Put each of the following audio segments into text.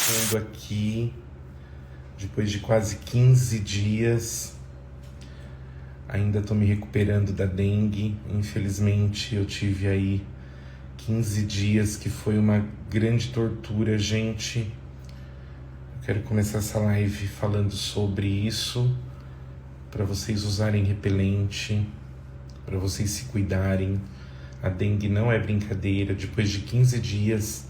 fundo aqui, depois de quase 15 dias. Ainda tô me recuperando da dengue. Infelizmente eu tive aí 15 dias que foi uma grande tortura, gente. Eu quero começar essa live falando sobre isso, para vocês usarem repelente, para vocês se cuidarem. A dengue não é brincadeira. Depois de 15 dias,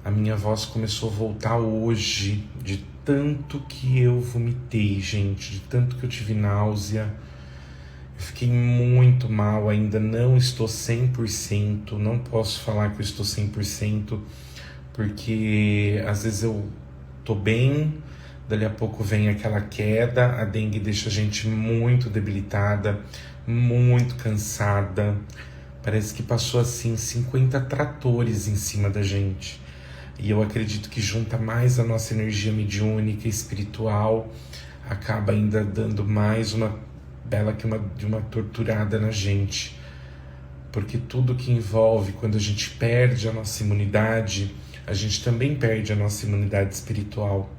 a minha voz começou a voltar hoje, de tanto que eu vomitei, gente, de tanto que eu tive náusea. Eu fiquei muito mal, ainda não estou 100%, não posso falar que eu estou 100%, porque às vezes eu tô bem, dali a pouco vem aquela queda. A dengue deixa a gente muito debilitada, muito cansada. Parece que passou assim 50 tratores em cima da gente. E eu acredito que junta mais a nossa energia mediúnica, espiritual, acaba ainda dando mais uma bela que uma torturada na gente. Porque tudo que envolve, quando a gente perde a nossa imunidade, a gente também perde a nossa imunidade espiritual,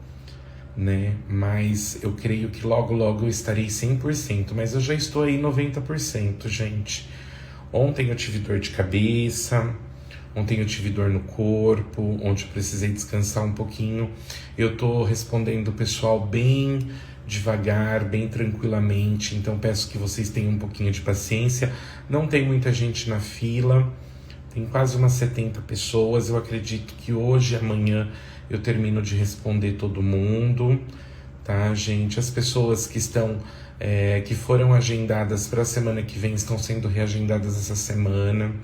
né? Mas eu creio que logo eu estarei 100%, mas eu já estou aí 90%, gente. Ontem eu tive dor de cabeça, ontem eu tive dor no corpo, ontem eu precisei descansar um pouquinho. Eu tô respondendo o pessoal bem devagar, bem tranquilamente, então peço que vocês tenham um pouquinho de paciência. Não tem muita gente na fila, tem quase umas 70 pessoas. Eu acredito que hoje e amanhã eu termino de responder todo mundo, tá, gente? As pessoas que estão que foram agendadas para a semana que vem estão sendo reagendadas essa semana.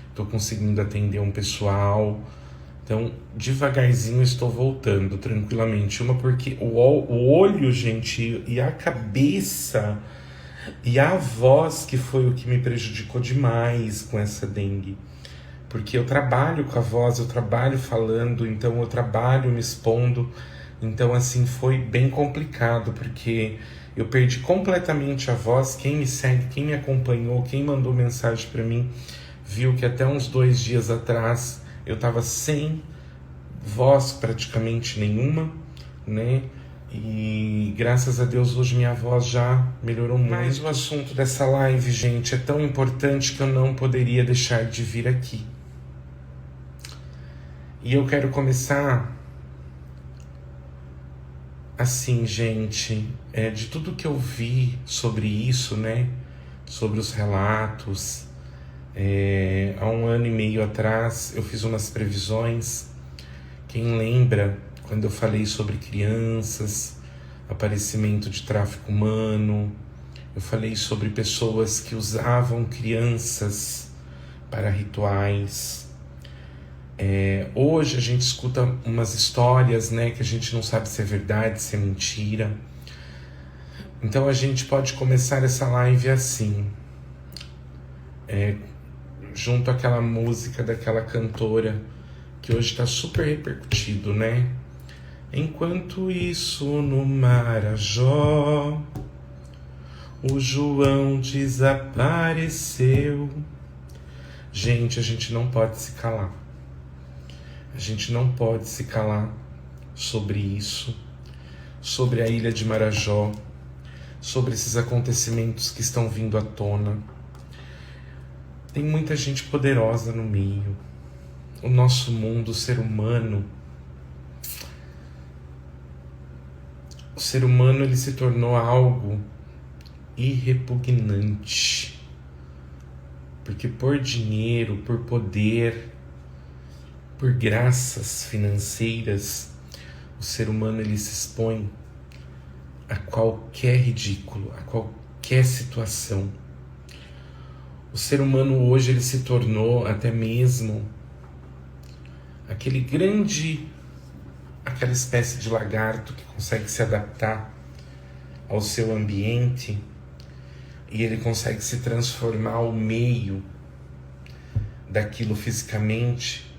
Estou conseguindo atender um pessoal. Então, devagarzinho estou voltando, tranquilamente. Uma porque o olho, gente, e a cabeça e a voz que foi o que me prejudicou demais com essa dengue. Porque eu trabalho com a voz, eu trabalho falando, então eu trabalho me expondo. Então, assim, foi bem complicado, porque eu perdi completamente a voz. Quem me segue, quem me acompanhou, quem mandou mensagem para mim, viu que até uns 2 dias atrás eu estava sem voz praticamente nenhuma, né? E graças a Deus hoje minha voz já melhorou muito. Mas o assunto dessa live, gente, é tão importante que eu não poderia deixar de vir aqui. E eu quero começar assim, gente, de tudo que eu vi sobre isso, né? Sobre os relatos. Há 1 ano e meio atrás eu fiz umas previsões. Quem lembra quando eu falei sobre crianças, aparecimento de tráfico humano, eu falei sobre pessoas que usavam crianças para rituais. Hoje a gente escuta umas histórias, né, que a gente não sabe se é verdade, se é mentira. Então a gente pode começar essa live assim, junto àquela música daquela cantora que hoje está super repercutido, né? Enquanto isso, no Marajó, o João desapareceu. Gente, a gente não pode se calar. A gente não pode se calar sobre isso, sobre a ilha de Marajó, sobre esses acontecimentos que estão vindo à tona. Tem muita gente poderosa no meio. O nosso mundo, o ser humano, ele se tornou algo irrepugnante. Porque por dinheiro, por poder, por graças financeiras, o ser humano ele se expõe a qualquer ridículo, a qualquer situação. O ser humano hoje ele se tornou até mesmo aquela espécie de lagarto que consegue se adaptar ao seu ambiente e ele consegue se transformar ao meio daquilo fisicamente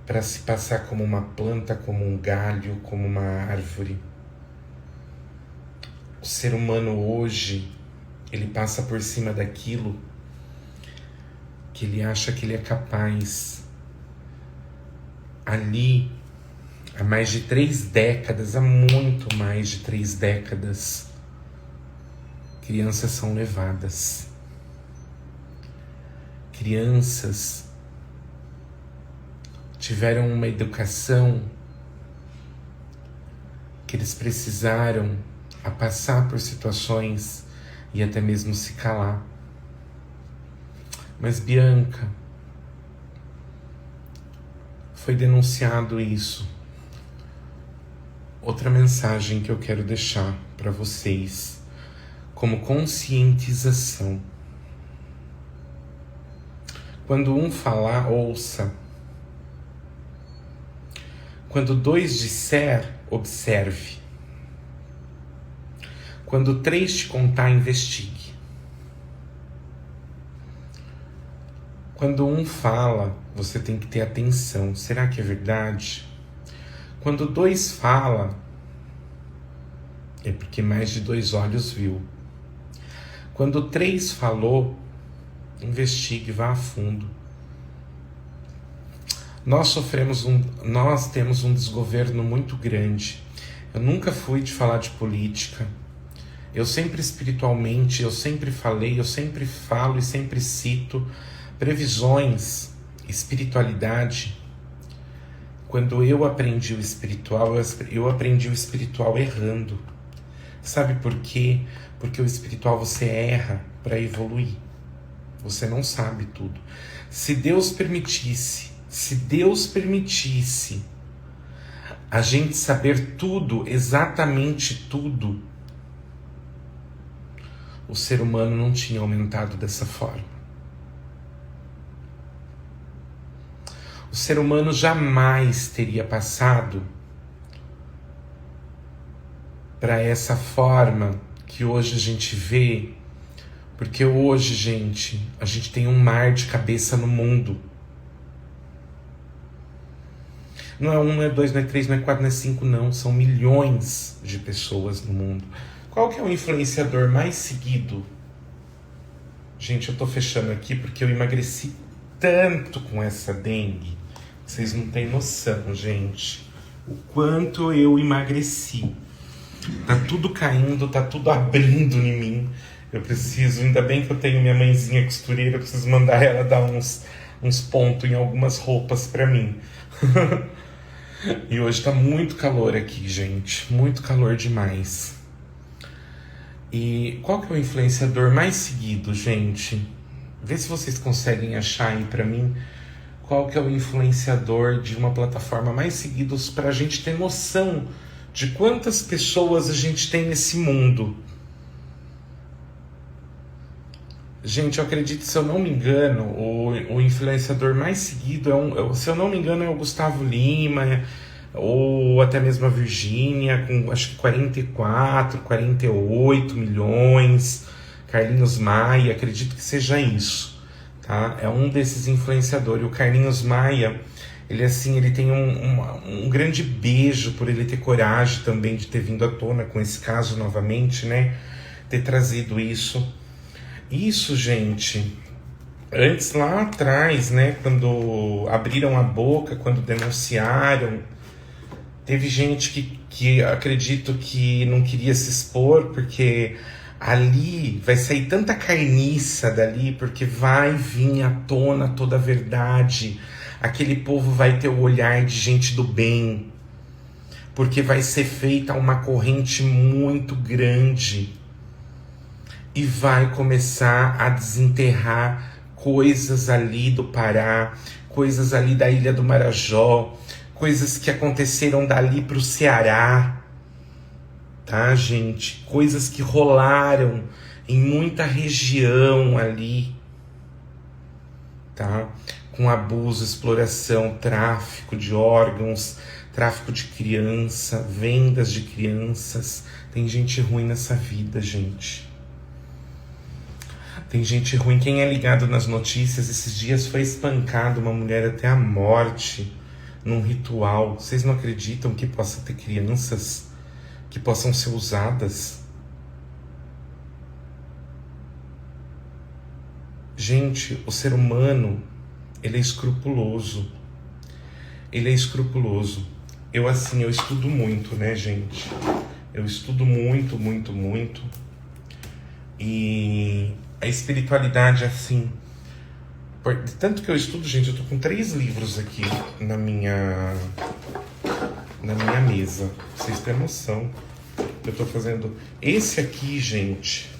para se passar como uma planta, como um galho, como uma árvore. O ser humano hoje, ele passa por cima daquilo que ele acha que ele é capaz. Ali há mais de 3 décadas, há muito mais de 3 décadas, crianças são levadas. Crianças tiveram uma educação que eles precisaram a passar por situações e até mesmo se calar. Mas Bianca, foi denunciado isso. Outra mensagem que eu quero deixar para vocês como conscientização. Quando um falar, ouça. Quando 2 disser, observe. Quando 3 te contar, investigue. Quando um fala, você tem que ter atenção. Será que é verdade? Quando 2 fala, é porque mais de 2 olhos viu. Quando 3 falou, investigue, vá a fundo. Nós temos um desgoverno muito grande. Eu nunca fui de falar de política. Eu sempre espiritualmente, eu sempre falei, eu sempre falo e sempre cito previsões, espiritualidade. Quando eu aprendi o espiritual, eu aprendi o espiritual errando. Sabe por quê? Porque o espiritual você erra para evoluir. Você não sabe tudo. Se Deus permitisse a gente saber tudo, exatamente tudo, o ser humano não tinha aumentado dessa forma. O ser humano jamais teria passado para essa forma que hoje a gente vê, porque hoje, gente, a gente tem um mar de cabeça no mundo. Não é 1, não é 2, não é 3, não é 4, não é 5, não. São milhões de pessoas no mundo. Qual que é o influenciador mais seguido? Gente, eu tô fechando aqui porque eu emagreci tanto com essa dengue. Vocês não têm noção, gente. O quanto eu emagreci. Tá tudo caindo, tá tudo abrindo em mim. Eu preciso, ainda bem que eu tenho minha mãezinha costureira, eu preciso mandar ela dar uns pontos em algumas roupas pra mim. E hoje tá muito calor aqui, gente. Muito calor demais. E qual que é o influenciador mais seguido, gente? Vê se vocês conseguem achar aí pra mim qual que é o influenciador de uma plataforma mais seguidos pra gente ter noção de quantas pessoas a gente tem nesse mundo. Gente, eu acredito, se eu não me engano, o influenciador mais seguido se eu não me engano, é o Gustavo Lima, ou até mesmo a Virgínia, com acho que 44, 48 milhões, Carlinhos Maia, acredito que seja isso, tá? É um desses influenciadores. O Carlinhos Maia, ele tem um grande beijo por ele ter coragem também de ter vindo à tona com esse caso novamente, né? Ter trazido isso. Isso, gente, antes lá atrás, né, quando abriram a boca, quando denunciaram, teve gente que acredito que não queria se expor, porque ali vai sair tanta carniça dali, porque vai vir à tona toda a verdade. Aquele povo vai ter o olhar de gente do bem, porque vai ser feita uma corrente muito grande. E vai começar a desenterrar coisas ali do Pará, coisas ali da Ilha do Marajó, coisas que aconteceram dali para o Ceará, tá, gente? Coisas que rolaram em muita região ali, tá? Com abuso, exploração, tráfico de órgãos, tráfico de criança, vendas de crianças. Tem gente ruim nessa vida, gente. Tem gente ruim. Quem é ligado nas notícias, esses dias foi espancado uma mulher até a morte num ritual. Vocês não acreditam que possa ter crianças que possam ser usadas? Gente, o ser humano, ele é escrupuloso. Ele é escrupuloso. eu estudo muito, né, gente? Eu estudo muito, muito, muito. E a espiritualidade, assim... Tanto que eu estudo, gente, eu tô com 3 livros aqui na minha mesa. Pra vocês terem noção. Eu tô fazendo... Esse aqui, gente...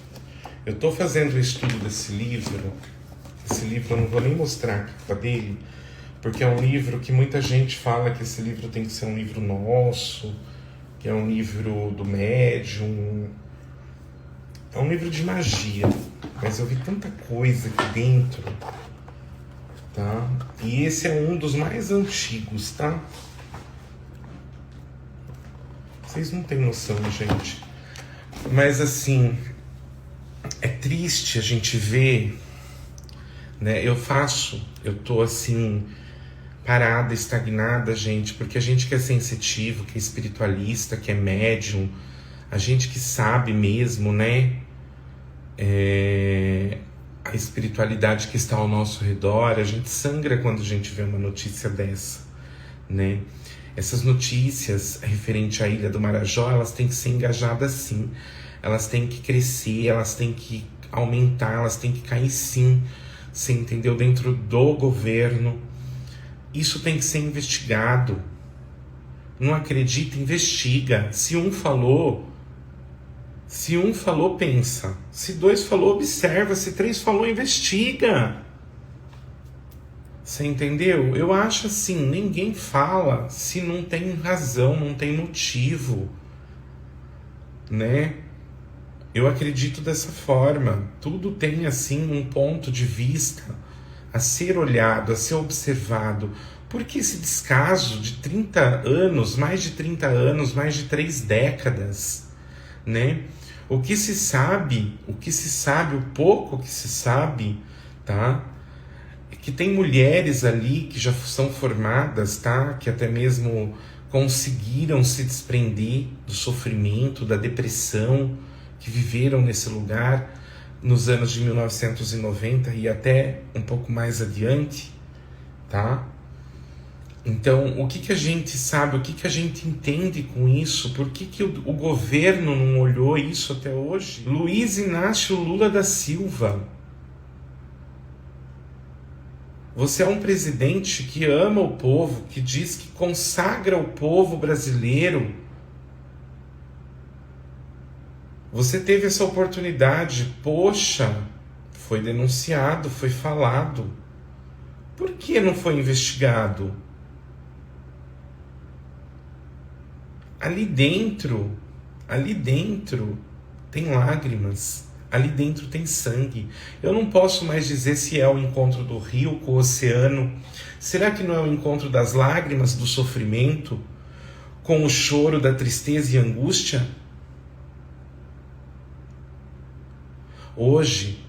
Eu tô fazendo o estudo desse livro. Esse livro eu não vou nem mostrar a capa dele, porque é um livro que muita gente fala que esse livro tem que ser um livro nosso, que é um livro do médium. É um livro de magia, mas eu vi tanta coisa aqui dentro, tá? E esse é um dos mais antigos, tá? Vocês não têm noção, gente. Mas assim, é triste a gente ver, né? Eu tô assim, parada, estagnada, gente, porque a gente que é sensitivo, que é espiritualista, que é médium, a gente que sabe mesmo, né? A espiritualidade que está ao nosso redor, a gente sangra quando a gente vê uma notícia dessa, né? Essas notícias referente à Ilha do Marajó, elas têm que ser engajadas sim, elas têm que crescer, elas têm que aumentar, elas têm que cair sim, você entendeu? Dentro do governo. Isso tem que ser investigado. Não acredita, investiga. Se um falou, pensa. Se 2 falou, observa. Se 3 falou, investiga. Você entendeu? Eu acho assim, ninguém fala se não tem razão, não tem motivo, né? Eu acredito dessa forma. Tudo tem assim um ponto de vista a ser olhado, a ser observado. Por que esse descaso de 30 anos, mais de 30 anos, mais de 3 décadas, né? O que se sabe, o pouco que se sabe, tá? É que tem mulheres ali que já são formadas, tá? Que até mesmo conseguiram se desprender do sofrimento, da depressão, que viveram nesse lugar nos anos de 1990 e até um pouco mais adiante, tá? Então, o que a gente sabe, o que a gente entende com isso? Por que o governo não olhou isso até hoje? Luiz Inácio Lula da Silva. Você é um presidente que ama o povo, que diz que consagra o povo brasileiro. Você teve essa oportunidade, poxa, foi denunciado, foi falado. Por que não foi investigado? Ali dentro tem lágrimas, ali dentro tem sangue. Eu não posso mais dizer se é o encontro do rio com o oceano. Será que não é o encontro das lágrimas, do sofrimento, com o choro da tristeza e angústia? Hoje,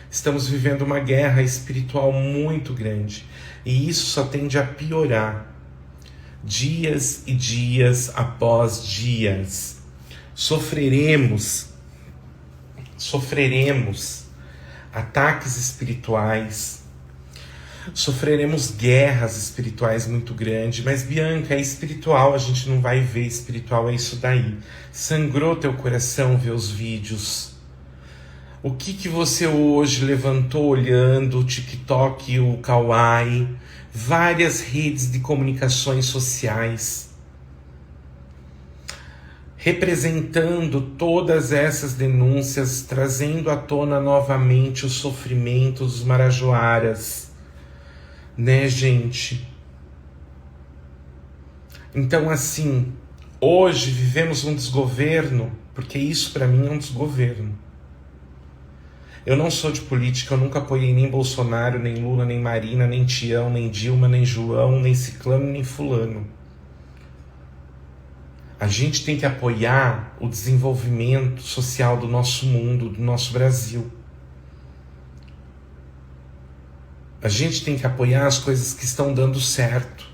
estamos vivendo uma guerra espiritual muito grande e isso só tende a piorar. Dias e dias após dias, sofreremos ataques espirituais, sofreremos guerras espirituais muito grandes, mas Bianca, é espiritual, a gente não vai ver, espiritual é isso daí. Sangrou teu coração ver os vídeos? O que você hoje levantou olhando o TikTok, o Kawaii, várias redes de comunicações sociais, representando todas essas denúncias, trazendo à tona novamente o sofrimento dos marajoaras, né, gente? Então, assim, hoje vivemos um desgoverno, porque isso para mim é um desgoverno. Eu não sou de política, eu nunca apoiei nem Bolsonaro, nem Lula, nem Marina, nem Tião, nem Dilma, nem João, nem Ciclano, nem Fulano. A gente tem que apoiar o desenvolvimento social do nosso mundo, do nosso Brasil. A gente tem que apoiar as coisas que estão dando certo.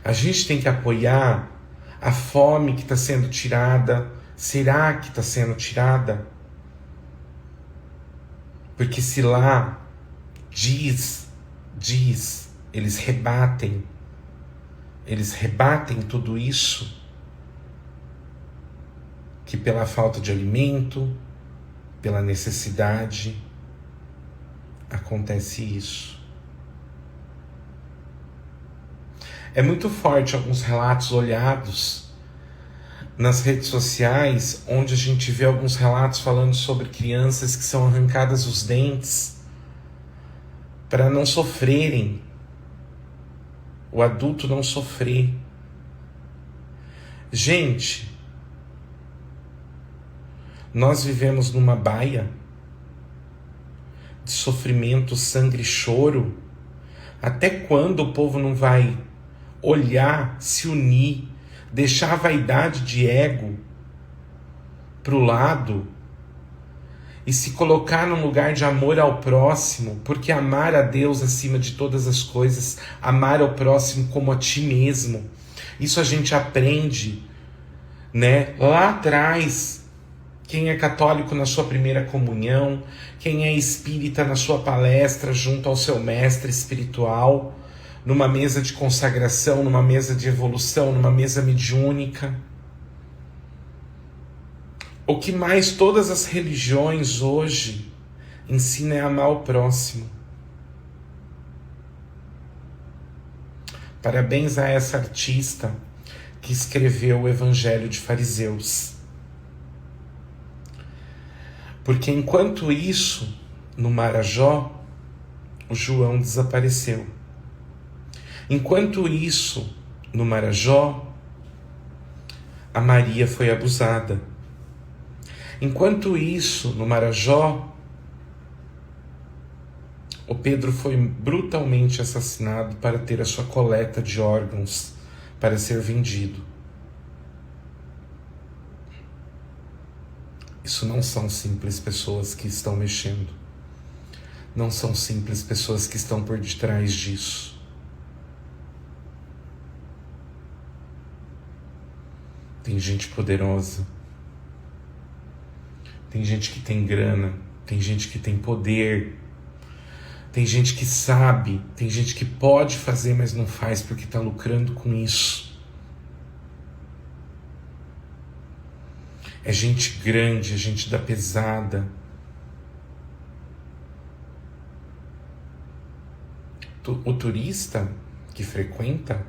A gente tem que apoiar a fome que está sendo tirada. Será que está sendo tirada? Porque se lá diz, eles rebatem, eles rebatem tudo isso, que pela falta de alimento, pela necessidade, acontece isso. É muito forte alguns relatos olhados nas redes sociais, onde a gente vê alguns relatos falando sobre crianças que são arrancadas os dentes para não sofrerem, o adulto não sofrer. Gente, nós vivemos numa baia de sofrimento, sangue e choro. Até quando o povo não vai olhar, se unir, deixar a vaidade de ego pro lado e se colocar num lugar de amor ao próximo? Porque amar a Deus acima de todas as coisas, amar ao próximo como a ti mesmo, isso a gente aprende, né, lá atrás. Quem é católico na sua primeira comunhão, quem é espírita na sua palestra junto ao seu mestre espiritual, numa mesa de consagração, numa mesa de evolução, numa mesa mediúnica. O que mais todas as religiões hoje ensinam é amar o próximo. Parabéns a essa artista que escreveu o Evangelho de Fariseus. Porque enquanto isso, no Marajó, o João desapareceu. Enquanto isso, no Marajó, a Maria foi abusada. Enquanto isso, no Marajó, o Pedro foi brutalmente assassinado para ter a sua coleta de órgãos para ser vendido. Isso não são simples pessoas que estão mexendo. Não são simples pessoas que estão por detrás disso. Tem gente poderosa. Tem gente que tem grana. Tem gente que tem poder. Tem gente que sabe. Tem gente que pode fazer, mas não faz porque está lucrando com isso. É gente grande, é gente da pesada. O turista que frequenta,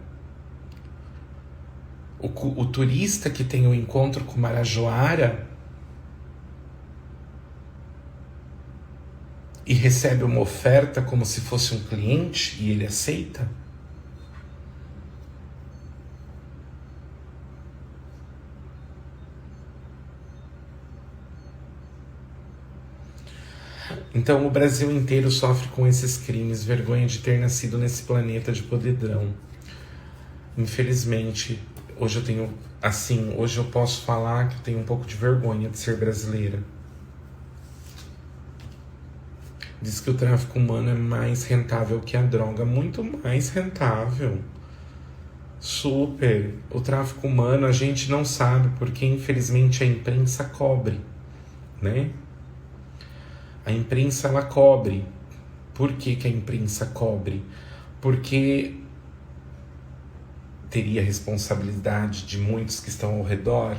o turista que tem o encontro com Marajoara e recebe uma oferta como se fosse um cliente e ele aceita, então o Brasil inteiro sofre com esses crimes, vergonha de ter nascido nesse planeta de podridão. Infelizmente, hoje eu posso falar que eu tenho um pouco de vergonha de ser brasileira. Diz que o tráfico humano é mais rentável que a droga, muito mais rentável. Super. O tráfico humano a gente não sabe porque infelizmente a imprensa cobre, né? A imprensa, ela cobre. Por que a imprensa cobre? Porque teria responsabilidade de muitos que estão ao redor.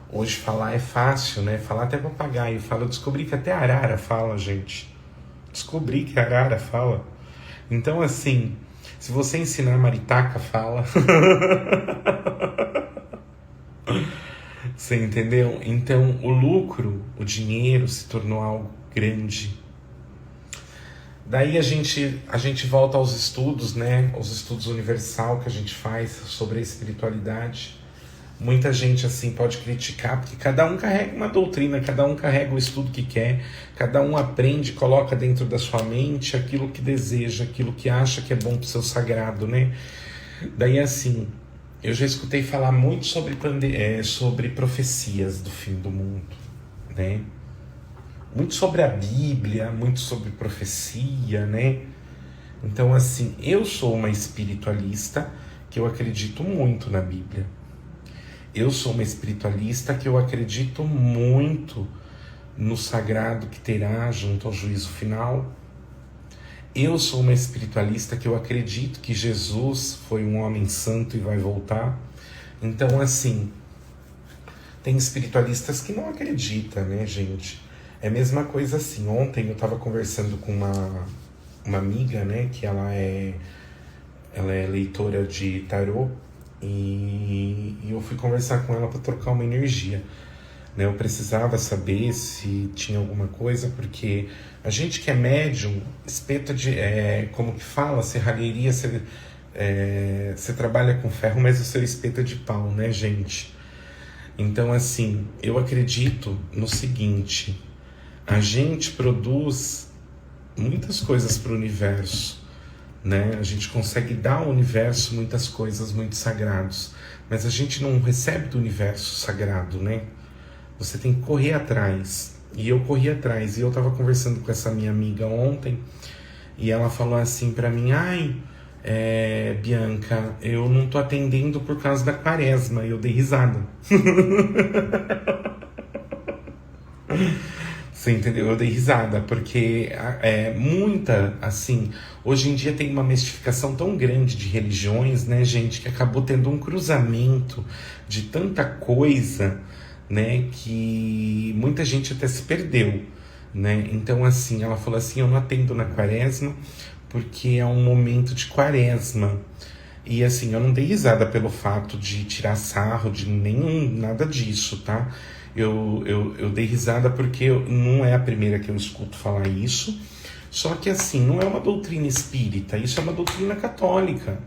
Hoje falar é fácil, né? Falar até papagaio fala. Eu descobri que até arara fala, gente. Descobri que arara fala. Então, assim, se você ensinar maritaca, fala. Você entendeu? Então, o lucro, o dinheiro se tornou algo grande. Daí a gente volta aos estudos, né? Os estudos universal que a gente faz sobre a espiritualidade. Muita gente assim pode criticar, porque cada um carrega uma doutrina, cada um carrega o estudo que quer, cada um aprende, coloca dentro da sua mente aquilo que deseja, aquilo que acha que é bom pro seu sagrado, né? Daí assim, eu já escutei falar muito sobre profecias do fim do mundo, né? Muito sobre a Bíblia, muito sobre profecia, né? Então assim, eu sou uma espiritualista que eu acredito muito na Bíblia. Eu sou uma espiritualista que eu acredito muito no sagrado que terá junto ao juízo final. Eu sou uma espiritualista que eu acredito que Jesus foi um homem santo e vai voltar. Então, assim, tem espiritualistas que não acreditam, né, gente? É a mesma coisa assim. Ontem eu estava conversando com uma amiga, né, que ela é leitora de tarô, e eu fui conversar com ela para trocar uma energia. Né? Eu precisava saber se tinha alguma coisa, porque a gente que é médium, espeta de... como que fala? Serralheria, você trabalha com ferro, mas o seu espeta de pau, né, gente? Então, assim, eu acredito no seguinte: a gente produz muitas coisas para o universo, né? A gente consegue dar ao universo muitas coisas muito sagradas, mas a gente não recebe do universo sagrado, né? Você tem que correr atrás. E eu corri atrás. E eu tava conversando com essa minha amiga ontem, e ela falou assim pra mim: ai, Bianca, eu não tô atendendo por causa da quaresma. E eu dei risada. Você entendeu? Eu dei risada, porque assim, hoje em dia tem uma mistificação tão grande de religiões, né, gente, que acabou tendo um cruzamento de tanta coisa, né, que muita gente até se perdeu, né? Então, assim, ela falou assim: eu não atendo na quaresma porque é um momento de quaresma. E assim, eu não dei risada pelo fato de tirar sarro, de nada disso, tá? Eu dei risada porque não é a primeira que eu escuto falar isso. Só que assim, não é uma doutrina espírita, isso é uma doutrina católica,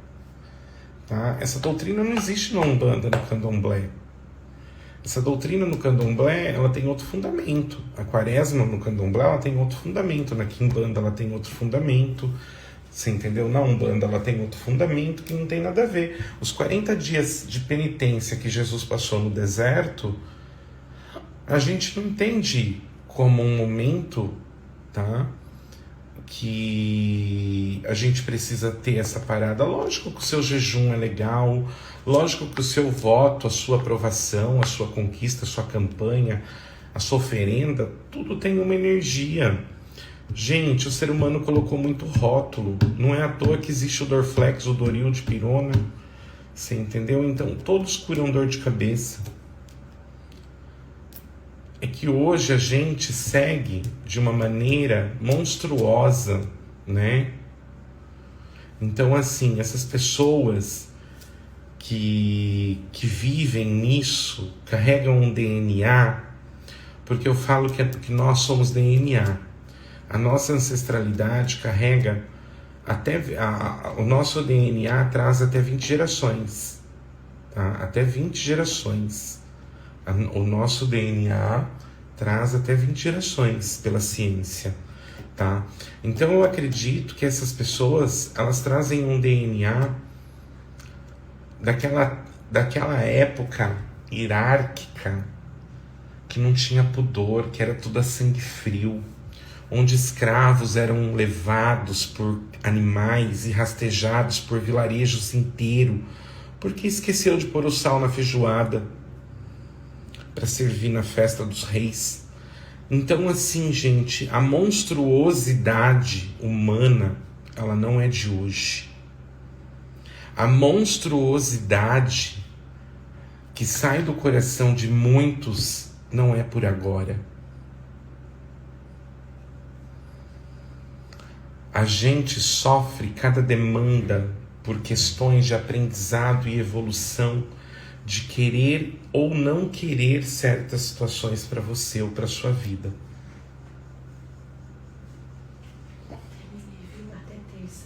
tá? Essa doutrina não existe na Umbanda, no Candomblé. Essa doutrina no Candomblé, ela tem outro fundamento. A quaresma no Candomblé, ela tem outro fundamento. Na Quimbanda, ela tem outro fundamento. Você entendeu? Na Umbanda, ela tem outro fundamento que não tem nada a ver. Os 40 dias de penitência que Jesus passou no deserto, a gente não entende como um momento, tá? Que a gente precisa ter essa parada. Lógico que o seu jejum é legal, lógico que o seu voto, a sua aprovação, a sua conquista, a sua campanha, a sua oferenda, tudo tem uma energia. Gente, o ser humano colocou muito rótulo. Não é à toa que existe o Dorflex, o Doril de pirona. Você entendeu? Então, todos curam dor de cabeça. É que hoje a gente segue de uma maneira monstruosa, né? Então, assim, essas pessoas que vivem nisso, carregam um DNA, porque eu falo que nós somos DNA. A nossa ancestralidade carrega o nosso DNA traz até 20 gerações, tá? Até 20 gerações. O nosso DNA traz até 20 gerações pela ciência, tá? Então eu acredito que essas pessoas, elas trazem um DNA daquela época hierárquica, que não tinha pudor, que era tudo a sangue frio, onde escravos eram levados por animais e rastejados por vilarejos inteiros, porque esqueceu de pôr o sal na feijoada para servir na festa dos reis. Então, assim, gente, a monstruosidade humana, ela não é de hoje. A monstruosidade que sai do coração de muitos não é por agora. A gente sofre cada demanda por questões de aprendizado e evolução, de querer ou não querer certas situações para você ou para sua vida.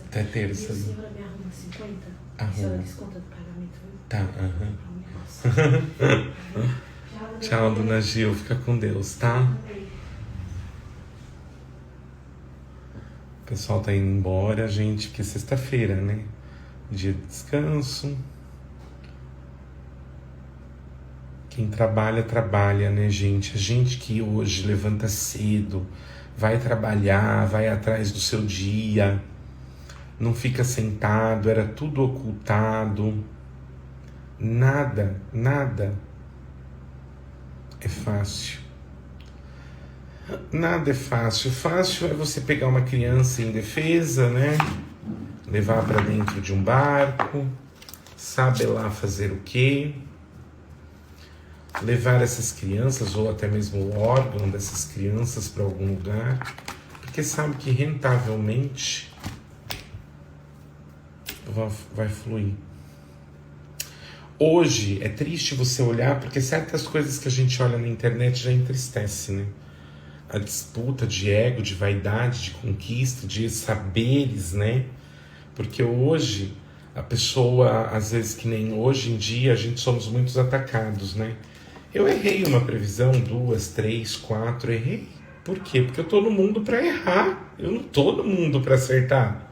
Até terça. E a senhora me arruma 50? Arruma. A senhora desconta do pagamento, viu? Tá, Tchau, dona Gil. Fica com Deus, tá? O pessoal tá indo embora, gente, porque é sexta-feira, né? Dia de descanso. Quem trabalha, trabalha, né, gente? A gente que hoje levanta cedo, vai trabalhar, vai atrás do seu dia, não fica sentado, era tudo ocultado. Nada é fácil. Nada é fácil. Fácil é você pegar uma criança indefesa, né? Levar para dentro de um barco, sabe lá fazer o quê? Levar essas crianças ou até mesmo o órgão dessas crianças para algum lugar, porque sabe que rentavelmente vai fluir. Hoje é triste você olhar, porque certas coisas que a gente olha na internet já entristece, né? A disputa de ego, de vaidade, de conquista, de saberes, né? Porque hoje a pessoa, às vezes que nem hoje em dia, a gente somos muitos atacados, né? Eu errei uma previsão, 2, 3, 4, errei. Por quê? Porque eu tô no mundo para errar, eu não tô no mundo para acertar.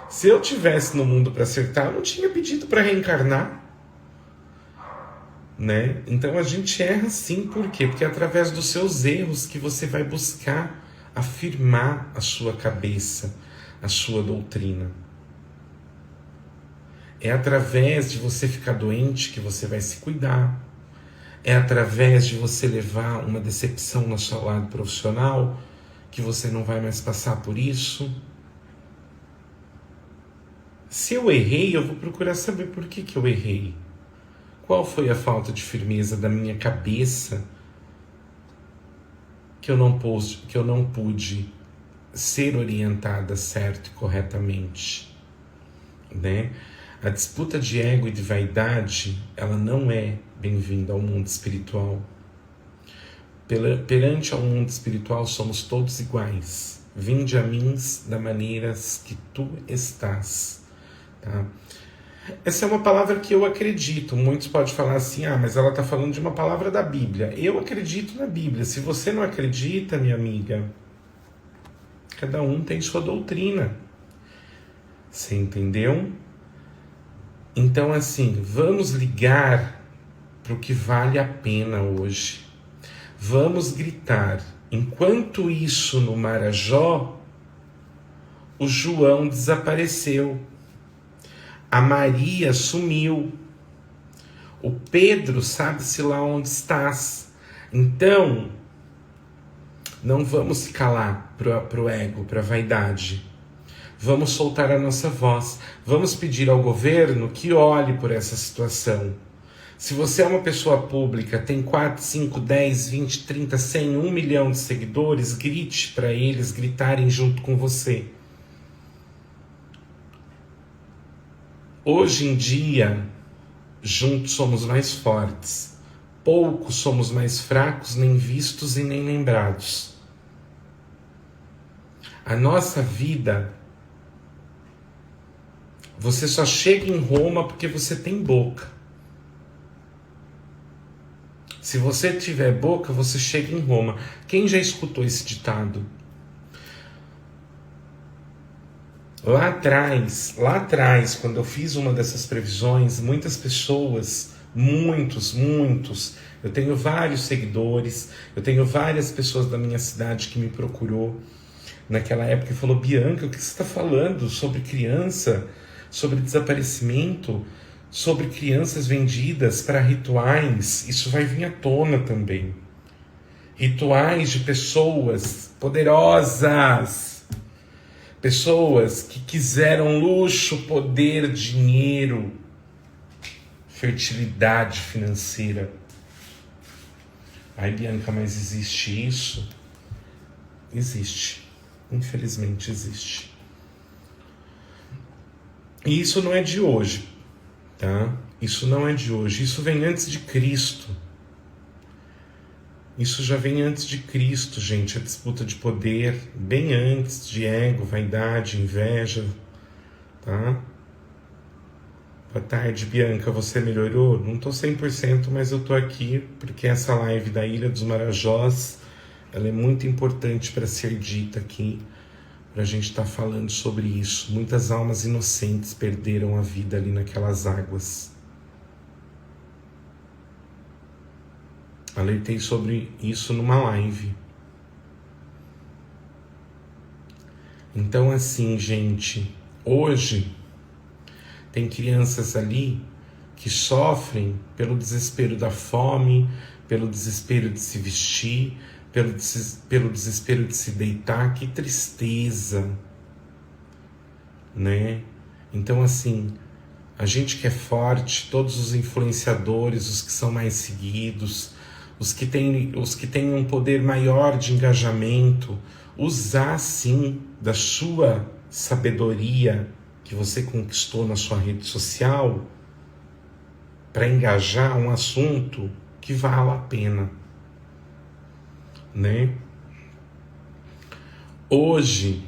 Se eu tivesse no mundo para acertar, eu não tinha pedido para reencarnar. Né? Então a gente erra sim, por quê? Porque é através dos seus erros que você vai buscar afirmar a sua cabeça, a sua doutrina. É através de você ficar doente que você vai se cuidar. É através de você levar uma decepção no seu lado profissional que você não vai mais passar por isso. Se eu errei, eu vou procurar saber por que eu errei. Qual foi a falta de firmeza da minha cabeça que eu não pude ser orientada certo e corretamente, né? A disputa de ego e de vaidade, ela não é bem-vinda ao mundo espiritual. Perante ao mundo espiritual somos todos iguais. Vinde a mim da maneiras que tu estás, tá? Essa é uma palavra que eu acredito. Muitos podem falar assim, mas ela está falando de uma palavra da Bíblia. Eu acredito na Bíblia. Se você não acredita, minha amiga, cada um tem sua doutrina. Você entendeu? Então, assim, vamos ligar para o que vale a pena hoje. Vamos gritar. Enquanto isso, no Marajó, o João desapareceu. A Maria sumiu. O Pedro sabe-se lá onde estás. Então, não vamos se calar para o ego, para a vaidade. Vamos soltar a nossa voz. Vamos pedir ao governo que olhe por essa situação. Se você é uma pessoa pública, tem 4, 5, 10, 20, 30, 100, 1 milhão de seguidores, grite para eles gritarem junto com você. Hoje em dia, juntos somos mais fortes. Poucos somos mais fracos, nem vistos e nem lembrados. A nossa vida, você só chega em Roma porque você tem boca. Se você tiver boca, você chega em Roma. Quem já escutou esse ditado? Lá atrás, quando eu fiz uma dessas previsões, muitas pessoas, muitos, eu tenho vários seguidores, eu tenho várias pessoas da minha cidade que me procurou naquela época e falou, Bianca, o que você está falando sobre criança, sobre desaparecimento, sobre crianças vendidas para rituais? Isso vai vir à tona também. Rituais de pessoas poderosas, pessoas que quiseram luxo, poder, dinheiro, fertilidade financeira. Ai, Bianca, mas existe isso? Existe. Infelizmente existe. E isso não é de hoje, tá? Isso não é de hoje. Isso vem antes de Cristo. Isso já vem antes de Cristo, gente. A disputa de poder, bem antes de ego, vaidade, inveja, tá? Boa tarde, Bianca. Você melhorou? Não tô 100%, mas eu tô aqui porque essa live da Ilha dos Marajós, ela é muito importante para ser dita aqui, para a gente estar falando sobre isso. Muitas almas inocentes perderam a vida ali naquelas águas. Alertei sobre isso numa live. Então, assim, gente, hoje tem crianças ali que sofrem pelo desespero da fome, pelo desespero de se vestir, pelo desespero de se deitar, que tristeza, né? Então, assim, a gente que é forte, todos os influenciadores, os que são mais seguidos, os que têm um poder maior de engajamento, usar sim da sua sabedoria que você conquistou na sua rede social para engajar um assunto que vale a pena, né? Hoje,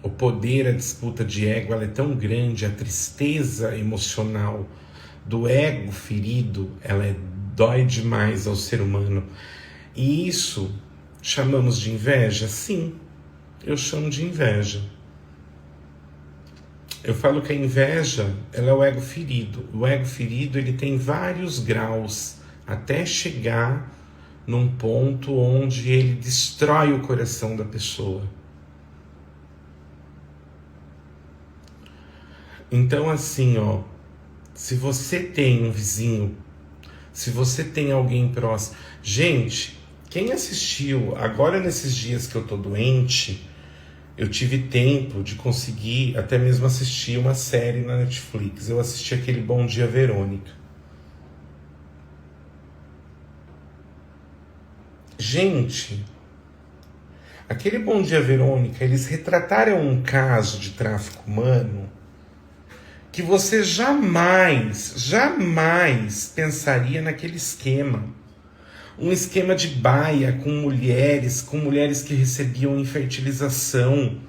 o poder, a disputa de ego, ela é tão grande, a tristeza emocional do ego ferido, ela dói demais ao ser humano. E isso chamamos de inveja? Sim, eu chamo de inveja. Eu falo que a inveja, ela é o ego ferido. O ego ferido, ele tem vários graus até chegar num ponto onde ele destrói o coração da pessoa. Então, assim, se você tem um vizinho, se você tem alguém próximo... Gente, quem assistiu, agora nesses dias que eu tô doente, eu tive tempo de conseguir até mesmo assistir uma série na Netflix. Eu assisti aquele Bom Dia Verônica. Gente, aquele Bom Dia Verônica, eles retrataram um caso de tráfico humano que você jamais pensaria naquele esquema. Um esquema de baia com mulheres que recebiam fertilização.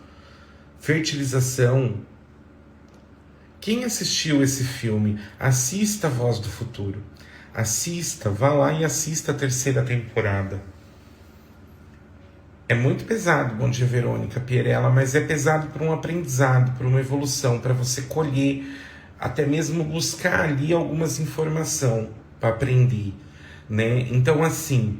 Quem assistiu esse filme, assista A Voz do Futuro. Assista, vá lá e assista a 3ª temporada. É muito pesado, Bom Dia Verônica, Pierella, mas é pesado por um aprendizado, por uma evolução, para você colher, até mesmo buscar ali algumas informações para aprender, né? Então, assim,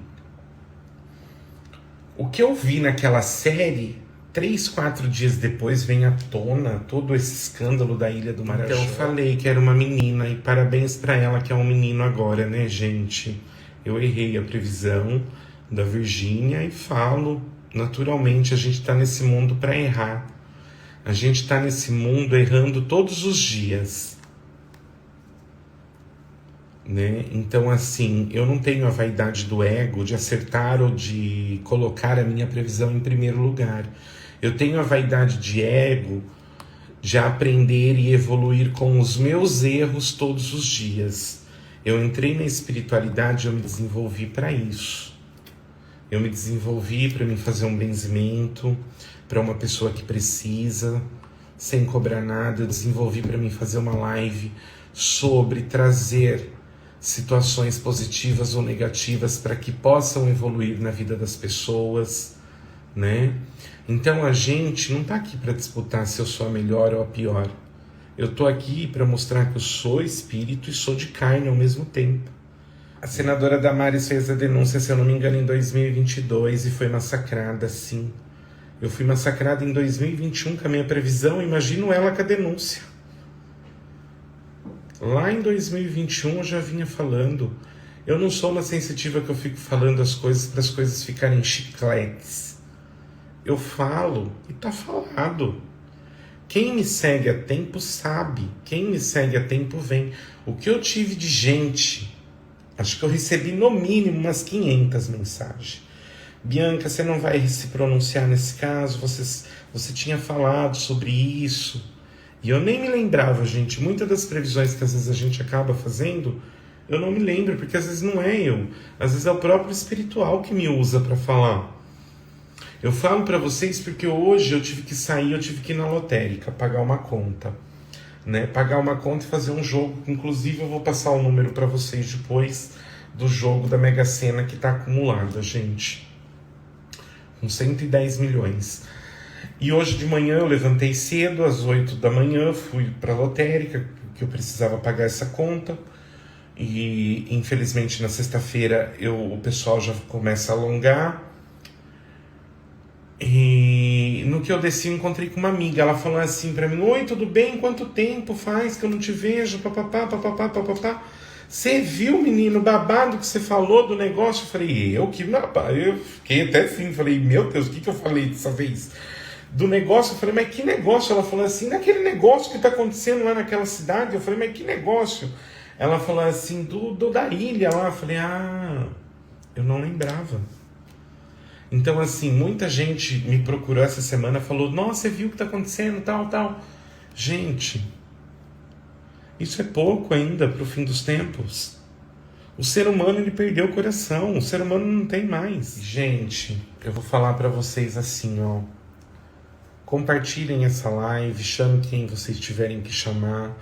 o que eu vi naquela série, 3, 4 dias depois vem à tona todo esse escândalo da Ilha do Marajó. Então eu falei que era uma menina, e parabéns para ela que é um menino agora, né, gente? Eu errei a previsão da Virgínia e falo, naturalmente, a gente está nesse mundo para errar. A gente está nesse mundo errando todos os dias, né? Então, assim, eu não tenho a vaidade do ego de acertar ou de colocar a minha previsão em primeiro lugar. Eu tenho a vaidade de ego de aprender e evoluir com os meus erros todos os dias. Eu entrei na espiritualidade, eu me desenvolvi para isso. Eu me desenvolvi para me fazer um benzimento para uma pessoa que precisa, sem cobrar nada. Eu desenvolvi para mim fazer uma live sobre trazer situações positivas ou negativas para que possam evoluir na vida das pessoas, né? Então a gente não está aqui para disputar se eu sou a melhor ou a pior. Eu estou aqui para mostrar que eu sou espírito e sou de carne ao mesmo tempo. A senadora Damares fez a denúncia, se eu não me engano, em 2022 e foi massacrada, sim. Eu fui massacrada em 2021 com a minha previsão, imagino ela com a denúncia. Lá em 2021 eu já vinha falando. Eu não sou uma sensitiva que eu fico falando as coisas para as coisas ficarem chicletes. Eu falo e tá falado. Quem me segue há tempo sabe. Quem me segue há tempo vem. O que eu tive de gente... Acho que eu recebi no mínimo umas 500 mensagens. Bianca, você não vai se pronunciar nesse caso? Você tinha falado sobre isso. E eu nem me lembrava, gente. Muitas das previsões que às vezes a gente acaba fazendo, eu não me lembro, porque às vezes não é eu. Às vezes é o próprio espiritual que me usa para falar. Eu falo para vocês porque hoje eu tive que sair, eu tive que ir na lotérica, pagar uma conta. Né, pagar uma conta e fazer um jogo. Inclusive eu vou passar o número para vocês depois do jogo da Mega Sena que está acumulado, gente, com 110 milhões. E hoje de manhã eu levantei cedo, às 8 da manhã, fui para a lotérica, que eu precisava pagar essa conta. E infelizmente na sexta-feira o pessoal já começa a alongar. E no que eu desci, eu encontrei com uma amiga. Ela falou assim pra mim: oi, tudo bem? Quanto tempo faz que eu não te vejo? Papapá, papapá, papapá. Você viu, menino, o babado que você falou do negócio? Eu falei, eu fiquei até assim, falei, meu Deus, o que eu falei dessa vez? Do negócio, eu falei, mas que negócio? Ela falou assim, naquele negócio que tá acontecendo lá naquela cidade. Eu falei, mas que negócio? Ela falou assim, da ilha lá. Eu falei, eu não lembrava. Então, assim, muita gente me procurou essa semana, falou, nossa, você viu o que tá acontecendo, tal. Gente, isso é pouco ainda para o fim dos tempos. O ser humano, ele perdeu o coração. O ser humano não tem mais. Gente, eu vou falar para vocês assim, ó. Compartilhem essa live, chamem quem vocês tiverem que chamar,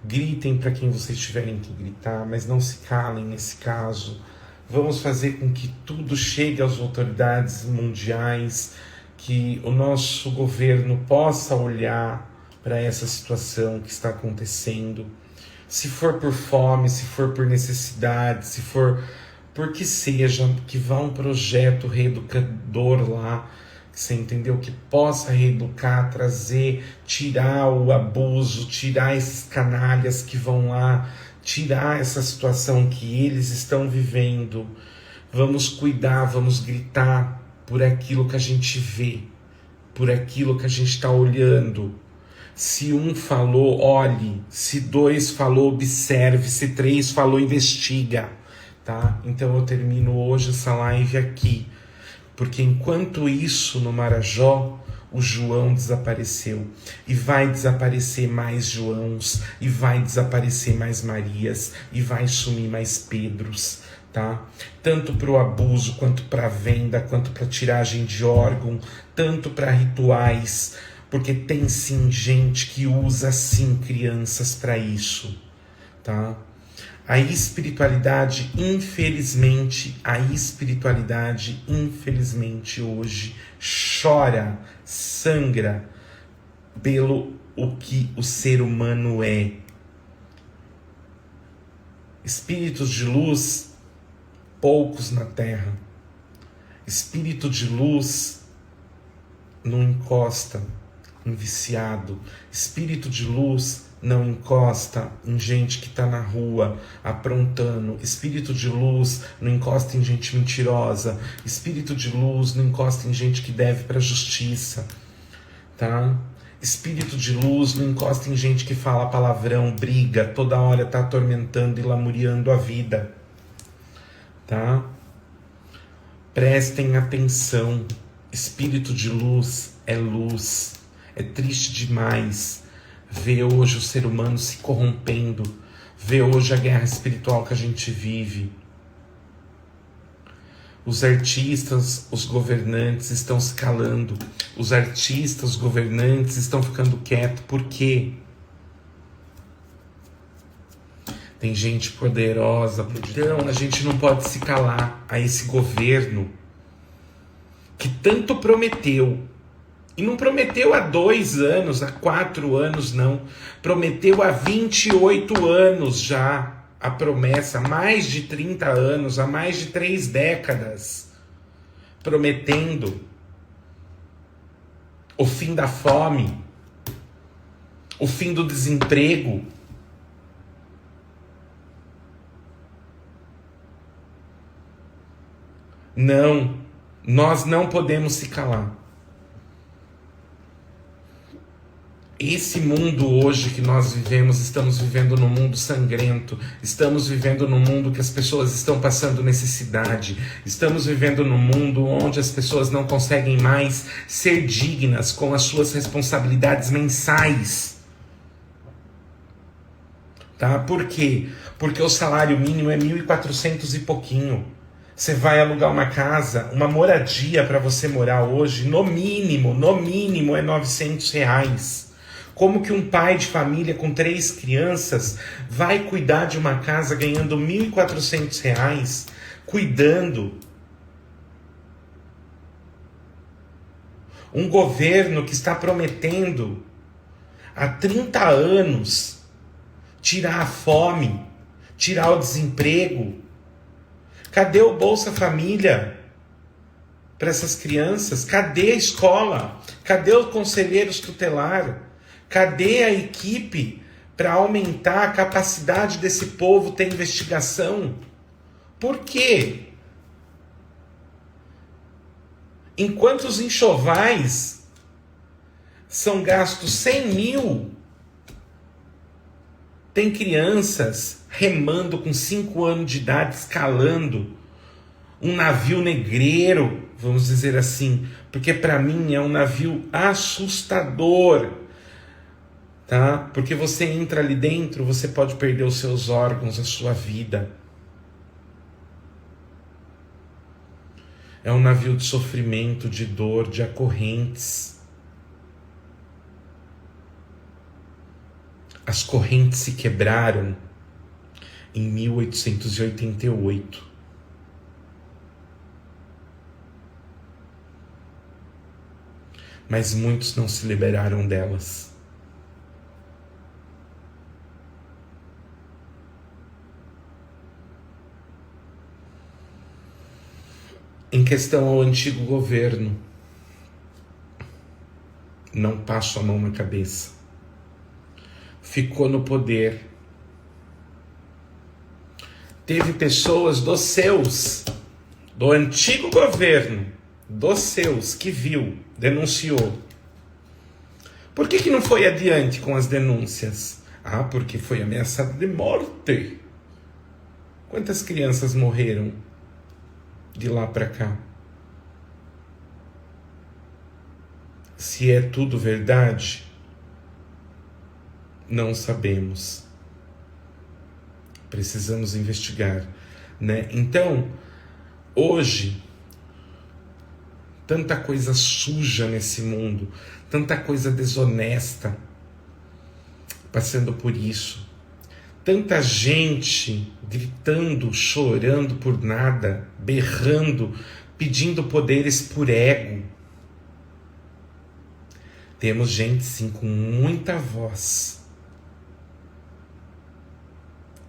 gritem para quem vocês tiverem que gritar, mas não se calem nesse caso. Vamos fazer com que tudo chegue às autoridades mundiais, que o nosso governo possa olhar para essa situação que está acontecendo. Se for por fome, se for por necessidade, se for por que seja, que vá um projeto reeducador lá, você entendeu? Que possa reeducar, trazer, tirar o abuso, tirar esses canalhas que vão lá, tirar essa situação que eles estão vivendo. Vamos cuidar, vamos gritar por aquilo que a gente vê, por aquilo que a gente está olhando. Se um falou, olhe. Se dois falou, observe. Se três falou, investiga. Tá? Então eu termino hoje essa live aqui. Porque enquanto isso, no Marajó, o João desapareceu. E vai desaparecer mais Joãos. E vai desaparecer mais Marias. E vai sumir mais Pedros. Tá? Tanto para o abuso, quanto para a venda, quanto para tiragem de órgão. Tanto para rituais. Porque tem sim gente que usa sim crianças para isso. Tá? A espiritualidade, infelizmente, hoje chora, sangra pelo o que o ser humano é. Espíritos de luz, poucos na Terra. Espírito de luz não encosta em viciado. Espírito de luz não encosta em gente que está na rua aprontando. Espírito de luz não encosta em gente mentirosa. Espírito de luz não encosta em gente que deve para a justiça, tá? Espírito de luz não encosta em gente que fala palavrão, briga, toda hora está atormentando e lamuriando a vida, tá? Prestem atenção. Espírito de luz é luz. É triste demais ver hoje o ser humano se corrompendo, ver hoje a guerra espiritual que a gente vive. Os artistas, os governantes estão se calando. Os artistas, os governantes estão ficando quietos. Por quê? Tem gente poderosa. Então a gente não pode se calar a esse governo que tanto prometeu. E não prometeu há 2 anos, há 4 anos, não. Prometeu há 28 anos já a promessa, há mais de 30 anos, há mais de 3 décadas. Prometendo o fim da fome, o fim do desemprego. Não, nós não podemos se calar. Esse mundo hoje que nós vivemos, estamos vivendo num mundo sangrento, estamos vivendo num mundo que as pessoas estão passando necessidade, estamos vivendo num mundo onde as pessoas não conseguem mais ser dignas com as suas responsabilidades mensais. Tá? Por quê? Porque o salário mínimo é 1.400 e pouquinho. Você vai alugar uma casa, uma moradia para você morar hoje, no mínimo é R$900. Como que um pai de família com 3 crianças vai cuidar de uma casa ganhando R$1.400, cuidando? Um governo que está prometendo há 30 anos tirar a fome, tirar o desemprego. Cadê o Bolsa Família para essas crianças? Cadê a escola? Cadê os conselheiros tutelares? Cadê a equipe para aumentar a capacidade desse povo ter investigação. Por quê? Enquanto os enxovais são gastos 100 mil, tem crianças remando com 5 anos de idade, escalando um navio negreiro, vamos dizer assim, porque para mim é um navio assustador, tá? Porque você entra ali dentro, você pode perder os seus órgãos, a sua vida. É um navio de sofrimento, de dor, de correntes. As correntes se quebraram em 1888. Mas muitos não se liberaram delas. Em questão ao antigo governo, não passo a mão na cabeça. Ficou no poder. Teve pessoas dos seus, do antigo governo, dos seus, que viu, denunciou. Por que não foi adiante com as denúncias? Ah, porque foi ameaçado de morte. Quantas crianças morreram de lá para cá? Se é tudo verdade, não sabemos. Precisamos investigar, né? Então, hoje, tanta coisa suja nesse mundo, tanta coisa desonesta passando por isso, tanta gente gritando, chorando por nada, berrando, pedindo poderes por ego. Temos gente sim com muita voz,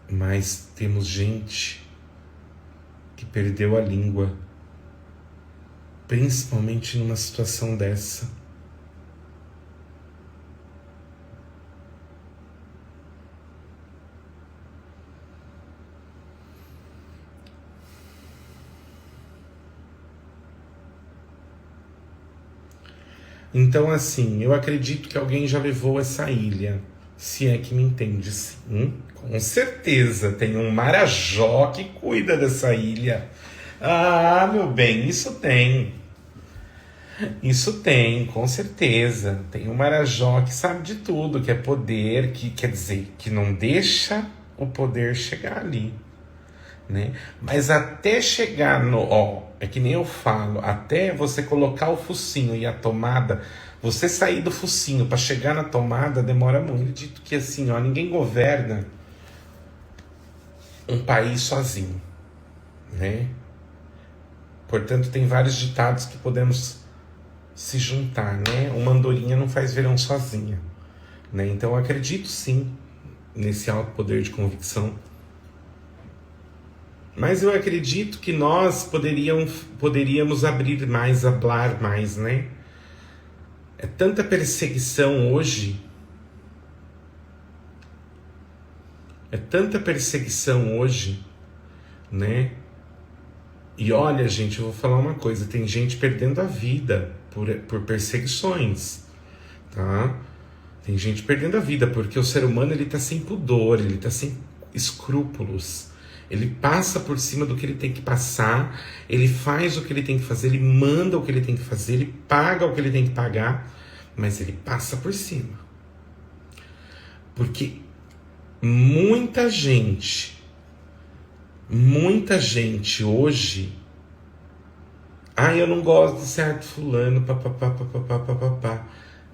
mas temos gente que perdeu a língua, principalmente numa situação dessa. Então, assim, eu acredito que alguém já levou essa ilha, se é que me entende, sim. Com certeza, tem um Marajó que cuida dessa ilha. Ah, meu bem, isso tem. Isso tem, com certeza. Tem um Marajó que sabe de tudo, que é poder, que quer dizer, que não deixa o poder chegar ali, né? Mas até chegar no... é que nem eu falo, até você colocar o focinho e a tomada, você sair do focinho para chegar na tomada demora muito. Eu acredito que assim, ninguém governa um país sozinho, né? Portanto, tem vários ditados que podemos se juntar, né? Uma andorinha não faz verão sozinha, né? Então, eu acredito sim nesse alto poder de convicção. Mas eu acredito que nós poderíamos abrir mais, falar mais, né? É tanta perseguição hoje. É tanta perseguição hoje, né? E olha, gente, eu vou falar uma coisa. Tem gente perdendo a vida por perseguições, tá? Tem gente perdendo a vida porque o ser humano, ele tá sem pudor, ele tá sem escrúpulos. Ele passa por cima do que ele tem que passar, ele faz o que ele tem que fazer, ele manda o que ele tem que fazer, ele paga o que ele tem que pagar, mas ele passa por cima. Porque muita gente hoje, eu não gosto de certo fulano, papapá,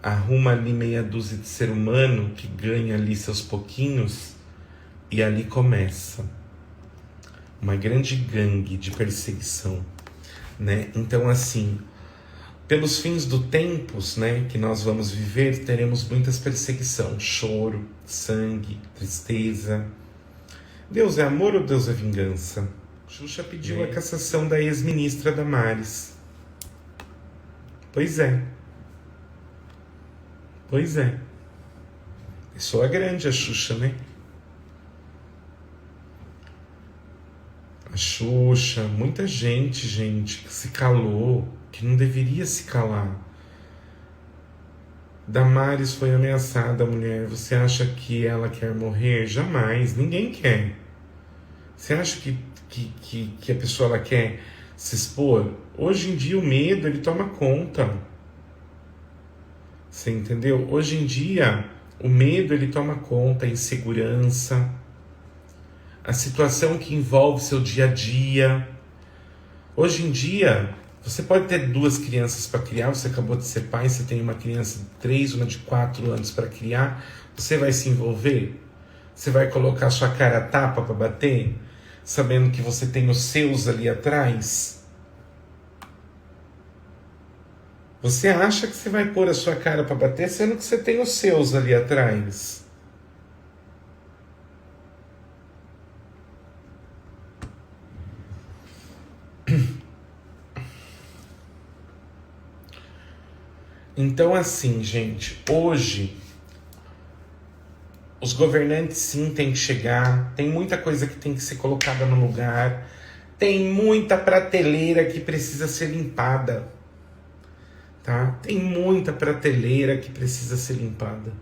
arruma ali meia dúzia de ser humano que ganha ali seus pouquinhos e ali começa uma grande gangue de perseguição, né? Então, assim, pelos fins do tempos, né, que nós vamos viver, teremos muitas perseguição, choro, sangue, tristeza. Deus é amor ou Deus é vingança? Xuxa pediu a cassação da ex-ministra Damares. Pois é. Soa grande a Xuxa, né? A Xuxa, muita gente que se calou, que não deveria se calar. Damares foi ameaçada, mulher. Você acha que ela quer morrer? Jamais, ninguém quer. Você acha que a pessoa ela quer se expor? Hoje em dia o medo ele toma conta. Você entendeu? Hoje em dia o medo ele toma conta, a insegurança, a situação que envolve seu dia a dia. Hoje em dia você pode ter 2 crianças para criar, você acabou de ser pai, você tem uma criança de 3, uma de 4 anos para criar, você vai se envolver? Você vai colocar sua cara a tapa para bater, sabendo que você tem os seus ali atrás? Você acha que você vai pôr a sua cara para bater, sendo que você tem os seus ali atrás? Então, assim, gente, hoje os governantes sim têm que chegar, tem muita coisa que tem que ser colocada no lugar, tem muita prateleira que precisa ser limpada, tá? Tem muita prateleira que precisa ser limpada.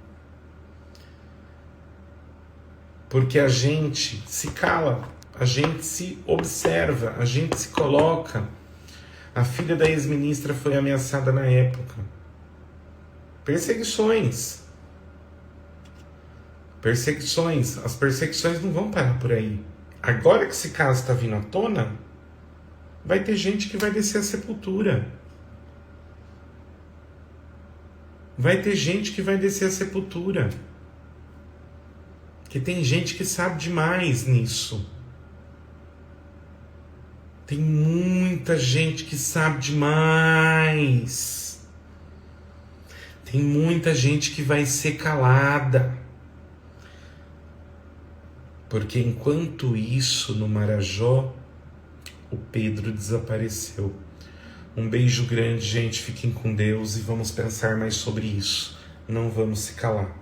Porque a gente se cala, a gente se observa, a gente se coloca. A filha da ex-ministra foi ameaçada na época. Perseguições. As perseguições não vão parar por aí. Agora que esse caso está vindo à tona, vai ter gente que vai descer a sepultura. Vai ter gente que vai descer a sepultura. Que tem gente que sabe demais nisso. Tem muita gente que sabe demais. Tem muita gente que vai ser calada. Porque enquanto isso, no Marajó, o Pedro desapareceu. Um beijo grande, gente. Fiquem com Deus e vamos pensar mais sobre isso. Não vamos se calar.